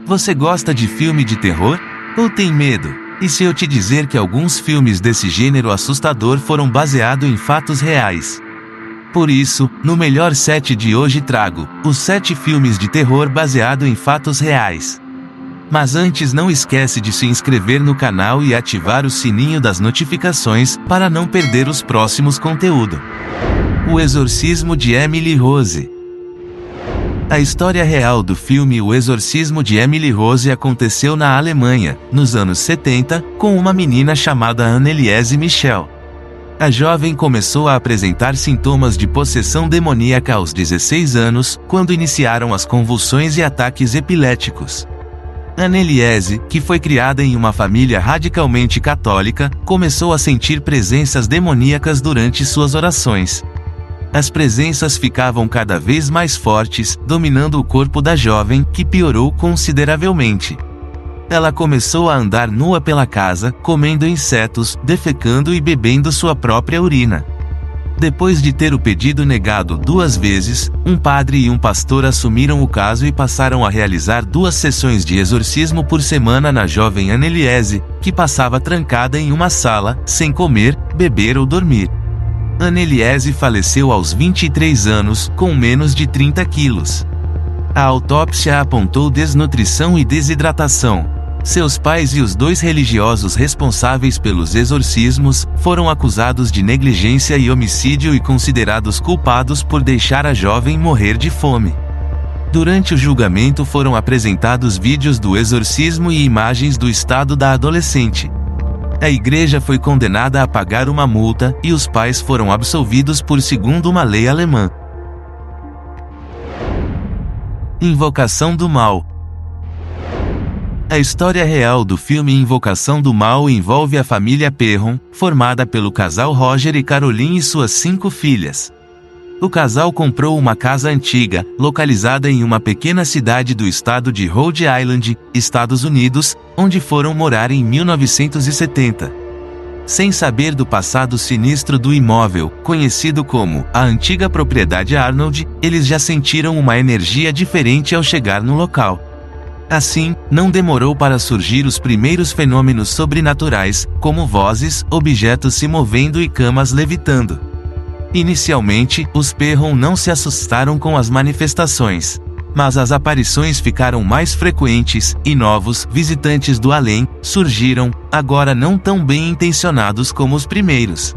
Você gosta de filme de terror? Ou tem medo? E se eu te dizer que alguns filmes desse gênero assustador foram baseados em fatos reais? Por isso, no Melhor 7 de hoje trago os 7 filmes de terror baseados em fatos reais. Mas antes, não esquece de se inscrever no canal e ativar o sininho das notificações para não perder os próximos conteúdos. O Exorcismo de Emily Rose. A história real do filme O Exorcismo de Emily Rose aconteceu na Alemanha, nos anos 70, com uma menina chamada Anneliese Michel. A jovem começou a apresentar sintomas de possessão demoníaca aos 16 anos, quando iniciaram as convulsões e ataques epiléticos. Anneliese, que foi criada em uma família radicalmente católica, começou a sentir presenças demoníacas durante suas orações. As presenças ficavam cada vez mais fortes, dominando o corpo da jovem, que piorou consideravelmente. Ela começou a andar nua pela casa, comendo insetos, defecando e bebendo sua própria urina. Depois de ter o pedido negado 2 vezes, um padre e um pastor assumiram o caso e passaram a realizar 2 sessões de exorcismo por semana na jovem Anneliese, que passava trancada em uma sala, sem comer, beber ou dormir. Anneliese faleceu aos 23 anos, com menos de 30 quilos. A autópsia apontou desnutrição e desidratação. Seus pais e os 2 religiosos responsáveis pelos exorcismos foram acusados de negligência e homicídio e considerados culpados por deixar a jovem morrer de fome. Durante o julgamento foram apresentados vídeos do exorcismo e imagens do estado da adolescente. A igreja foi condenada a pagar uma multa, e os pais foram absolvidos segundo uma lei alemã. Invocação do Mal. A história real do filme Invocação do Mal envolve a família Perron, formada pelo casal Roger e Caroline e suas 5 filhas. O casal comprou uma casa antiga, localizada em uma pequena cidade do estado de Rhode Island, Estados Unidos, onde foram morar em 1970. Sem saber do passado sinistro do imóvel, conhecido como a antiga propriedade Arnold, eles já sentiram uma energia diferente ao chegar no local. Assim, não demorou para surgir os primeiros fenômenos sobrenaturais, como vozes, objetos se movendo e camas levitando. Inicialmente, os Perron não se assustaram com as manifestações. Mas as aparições ficaram mais frequentes, e novos visitantes do além surgiram, agora não tão bem intencionados como os primeiros.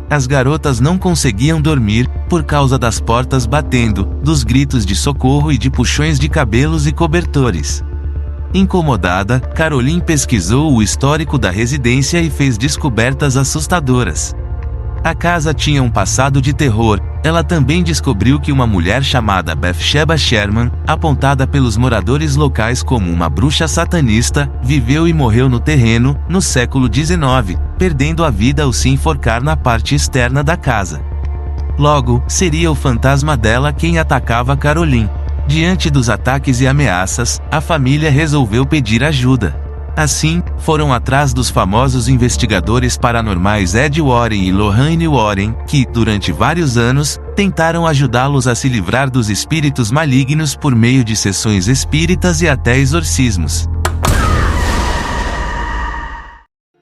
As garotas não conseguiam dormir, por causa das portas batendo, dos gritos de socorro e de puxões de cabelos e cobertores. Incomodada, Caroline pesquisou o histórico da residência e fez descobertas assustadoras. A casa tinha um passado de terror. Ela também descobriu que uma mulher chamada Bathsheba Sherman, apontada pelos moradores locais como uma bruxa satanista, viveu e morreu no terreno, no século XIX, perdendo a vida ao se enforcar na parte externa da casa. Logo, seria o fantasma dela quem atacava Caroline. Diante dos ataques e ameaças, a família resolveu pedir ajuda. Assim, foram atrás dos famosos investigadores paranormais Ed Warren e Lorraine Warren, que, durante vários anos, tentaram ajudá-los a se livrar dos espíritos malignos por meio de sessões espíritas e até exorcismos.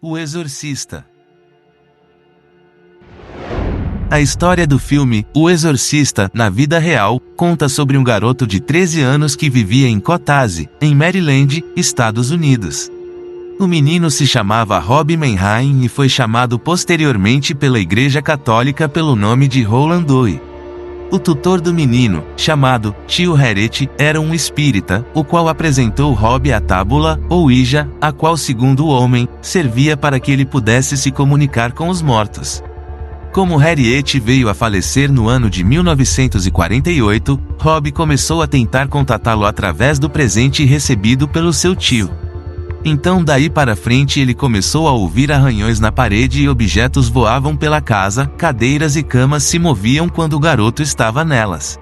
O Exorcista. A história do filme, O Exorcista, na vida real, conta sobre um garoto de 13 anos que vivia em Kotase, em Maryland, Estados Unidos. O menino se chamava Rob Manheim e foi chamado posteriormente pela Igreja Católica pelo nome de Roland Doe. O tutor do menino, chamado Tio Harriet, era um espírita, o qual apresentou Rob a tábula, ou Ouija, a qual, segundo o homem, servia para que ele pudesse se comunicar com os mortos. Como Harriet veio a falecer no ano de 1948, Rob começou a tentar contatá-lo através do presente recebido pelo seu tio. Então daí para frente ele começou a ouvir arranhões na parede e objetos voavam pela casa, cadeiras e camas se moviam quando o garoto estava nelas.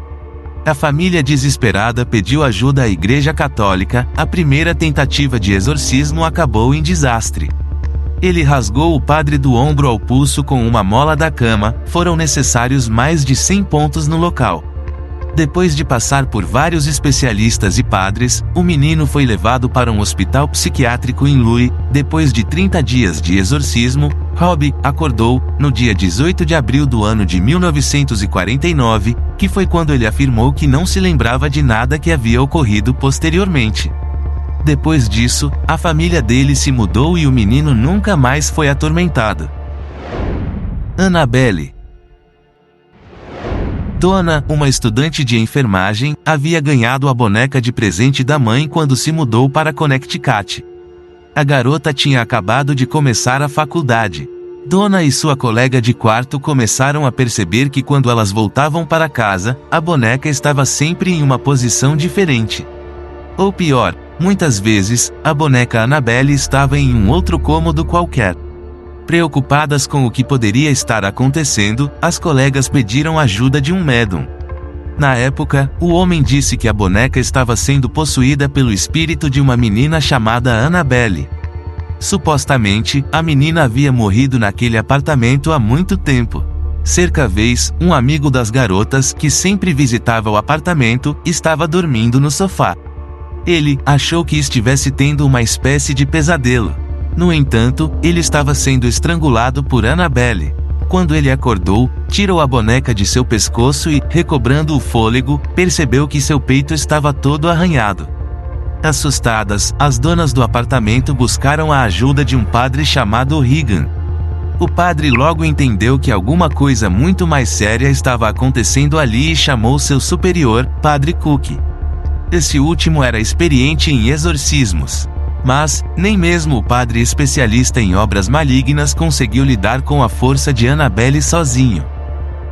A família desesperada pediu ajuda à Igreja Católica. A primeira tentativa de exorcismo acabou em desastre. Ele rasgou o padre do ombro ao pulso com uma mola da cama. Foram necessários mais de 100 pontos no local. Depois de passar por vários especialistas e padres, o menino foi levado para um hospital psiquiátrico em Louis. Depois de 30 dias de exorcismo, Robbie acordou, no dia 18 de abril do ano de 1949, que foi quando ele afirmou que não se lembrava de nada que havia ocorrido posteriormente. Depois disso, a família dele se mudou e o menino nunca mais foi atormentado. Annabelle. Donna, uma estudante de enfermagem, havia ganhado a boneca de presente da mãe quando se mudou para Connecticut. A garota tinha acabado de começar a faculdade. Donna e sua colega de quarto começaram a perceber que quando elas voltavam para casa, a boneca estava sempre em uma posição diferente. Ou pior, muitas vezes, a boneca Annabelle estava em um outro cômodo qualquer. Preocupadas com o que poderia estar acontecendo, as colegas pediram ajuda de um médium. Na época, o homem disse que a boneca estava sendo possuída pelo espírito de uma menina chamada Annabelle. Supostamente, a menina havia morrido naquele apartamento há muito tempo. Certa vez, um amigo das garotas, que sempre visitava o apartamento, estava dormindo no sofá. Ele achou que estivesse tendo uma espécie de pesadelo. No entanto, ele estava sendo estrangulado por Annabelle. Quando ele acordou, tirou a boneca de seu pescoço e, recobrando o fôlego, percebeu que seu peito estava todo arranhado. Assustadas, as donas do apartamento buscaram a ajuda de um padre chamado Regan. O padre logo entendeu que alguma coisa muito mais séria estava acontecendo ali e chamou seu superior, Padre Cook. Esse último era experiente em exorcismos. Mas, nem mesmo o padre especialista em obras malignas conseguiu lidar com a força de Annabelle sozinho.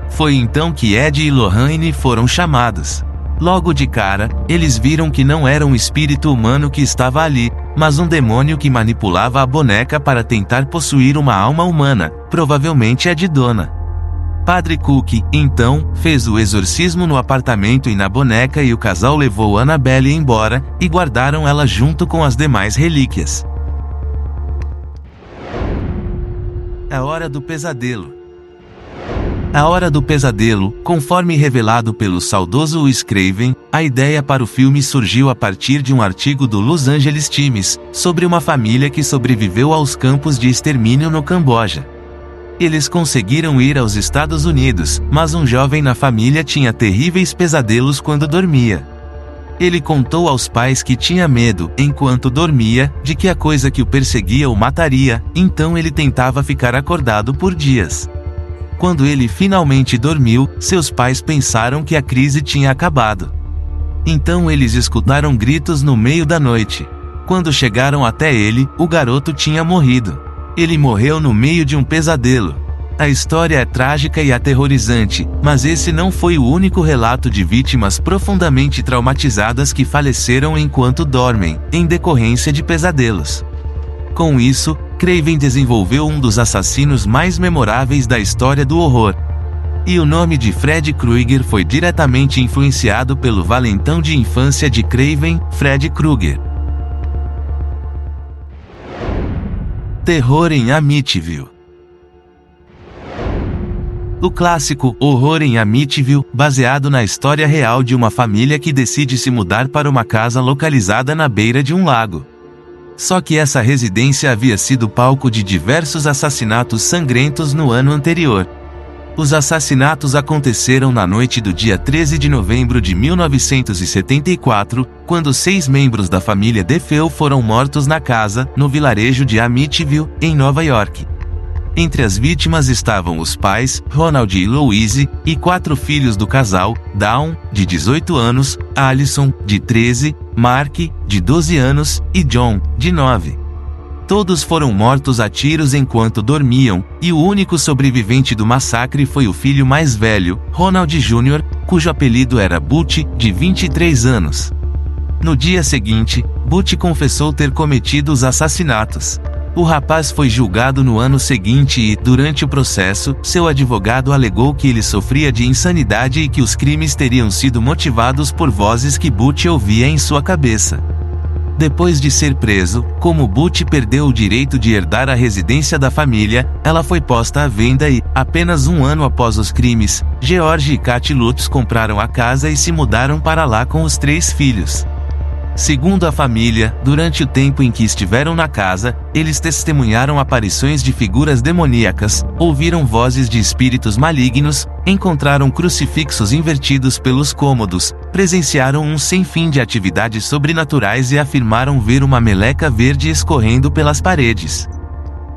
Foi então que Ed e Lorraine foram chamados. Logo de cara, eles viram que não era um espírito humano que estava ali, mas um demônio que manipulava a boneca para tentar possuir uma alma humana, provavelmente a de Donna. Padre Cook, então, fez o exorcismo no apartamento e na boneca e o casal levou Annabelle embora, e guardaram ela junto com as demais relíquias. A Hora do Pesadelo. A Hora do Pesadelo, conforme revelado pelo saudoso Wes Craven, a ideia para o filme surgiu a partir de um artigo do Los Angeles Times, sobre uma família que sobreviveu aos campos de extermínio no Camboja. Eles conseguiram ir aos Estados Unidos, mas um jovem na família tinha terríveis pesadelos quando dormia. Ele contou aos pais que tinha medo, enquanto dormia, de que a coisa que o perseguia o mataria, então ele tentava ficar acordado por dias. Quando ele finalmente dormiu, seus pais pensaram que a crise tinha acabado. Então eles escutaram gritos no meio da noite. Quando chegaram até ele, o garoto tinha morrido. Ele morreu no meio de um pesadelo. A história é trágica e aterrorizante, mas esse não foi o único relato de vítimas profundamente traumatizadas que faleceram enquanto dormem, em decorrência de pesadelos. Com isso, Craven desenvolveu um dos assassinos mais memoráveis da história do horror. E o nome de Fred Krueger foi diretamente influenciado pelo valentão de infância de Craven, Fred Krueger. Terror em Amityville. O clássico Horror em Amityville, baseado na história real de uma família que decide se mudar para uma casa localizada na beira de um lago. Só que essa residência havia sido palco de diversos assassinatos sangrentos no ano anterior. Os assassinatos aconteceram na noite do dia 13 de novembro de 1974, quando 6 membros da família DeFeo foram mortos na casa, no vilarejo de Amityville, em Nova York. Entre as vítimas estavam os pais, Ronald e Louise, e 4 filhos do casal, Dawn, de 18 anos, Allison, de 13, Mark, de 12 anos, e John, de 9. Todos foram mortos a tiros enquanto dormiam, e o único sobrevivente do massacre foi o filho mais velho, Ronald Jr., cujo apelido era Butch, de 23 anos. No dia seguinte, Butch confessou ter cometido os assassinatos. O rapaz foi julgado no ano seguinte e, durante o processo, seu advogado alegou que ele sofria de insanidade e que os crimes teriam sido motivados por vozes que Butch ouvia em sua cabeça. Depois de ser preso, como Butch perdeu o direito de herdar a residência da família, ela foi posta à venda e, apenas um ano após os crimes, George e Katy Lutz compraram a casa e se mudaram para lá com os 3 filhos. Segundo a família, durante o tempo em que estiveram na casa, eles testemunharam aparições de figuras demoníacas, ouviram vozes de espíritos malignos, encontraram crucifixos invertidos pelos cômodos, presenciaram um sem fim de atividades sobrenaturais e afirmaram ver uma meleca verde escorrendo pelas paredes.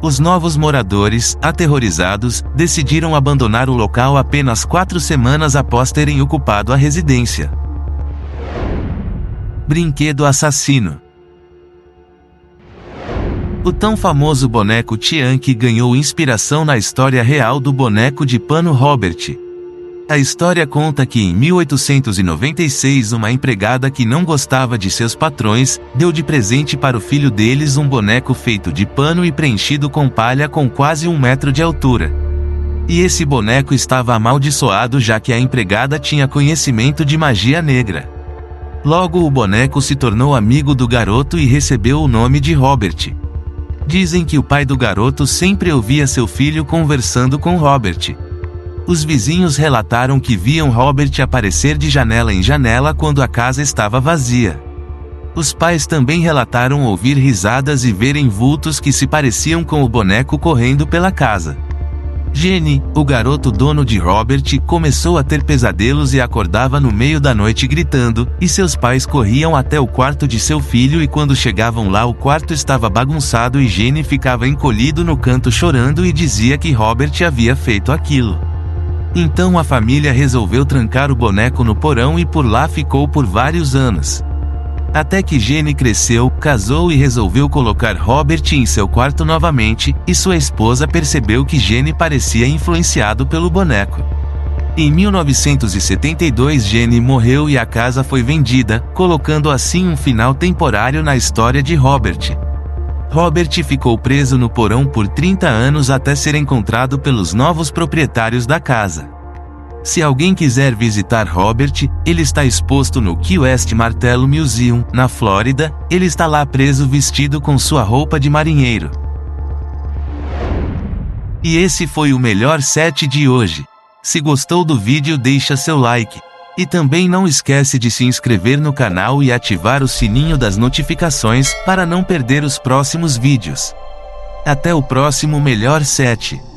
Os novos moradores, aterrorizados, decidiram abandonar o local apenas 4 semanas após terem ocupado a residência. Brinquedo assassino. O tão famoso boneco Tiank ganhou inspiração na história real do boneco de pano Robert. A história conta que em 1896 uma empregada que não gostava de seus patrões, deu de presente para o filho deles um boneco feito de pano e preenchido com palha com quase 1 metro de altura. E esse boneco estava amaldiçoado já que a empregada tinha conhecimento de magia negra. Logo o boneco se tornou amigo do garoto e recebeu o nome de Robert. Dizem que o pai do garoto sempre ouvia seu filho conversando com Robert. Os vizinhos relataram que viam Robert aparecer de janela em janela quando a casa estava vazia. Os pais também relataram ouvir risadas e verem vultos que se pareciam com o boneco correndo pela casa. Jenny, o garoto dono de Robert, começou a ter pesadelos e acordava no meio da noite gritando, e seus pais corriam até o quarto de seu filho e quando chegavam lá o quarto estava bagunçado e Jenny ficava encolhido no canto chorando e dizia que Robert havia feito aquilo. Então a família resolveu trancar o boneco no porão e por lá ficou por vários anos. Até que Jenny cresceu, casou e resolveu colocar Robert em seu quarto novamente, e sua esposa percebeu que Jenny parecia influenciado pelo boneco. Em 1972 Jenny morreu e a casa foi vendida, colocando assim um final temporário na história de Robert. Robert ficou preso no porão por 30 anos até ser encontrado pelos novos proprietários da casa. Se alguém quiser visitar Robert, ele está exposto no Key West Martello Museum, na Flórida. Ele está lá preso vestido com sua roupa de marinheiro. E esse foi o melhor 7 de hoje. Se gostou do vídeo, deixa seu like. E também não esquece de se inscrever no canal e ativar o sininho das notificações para não perder os próximos vídeos. Até o próximo melhor 7.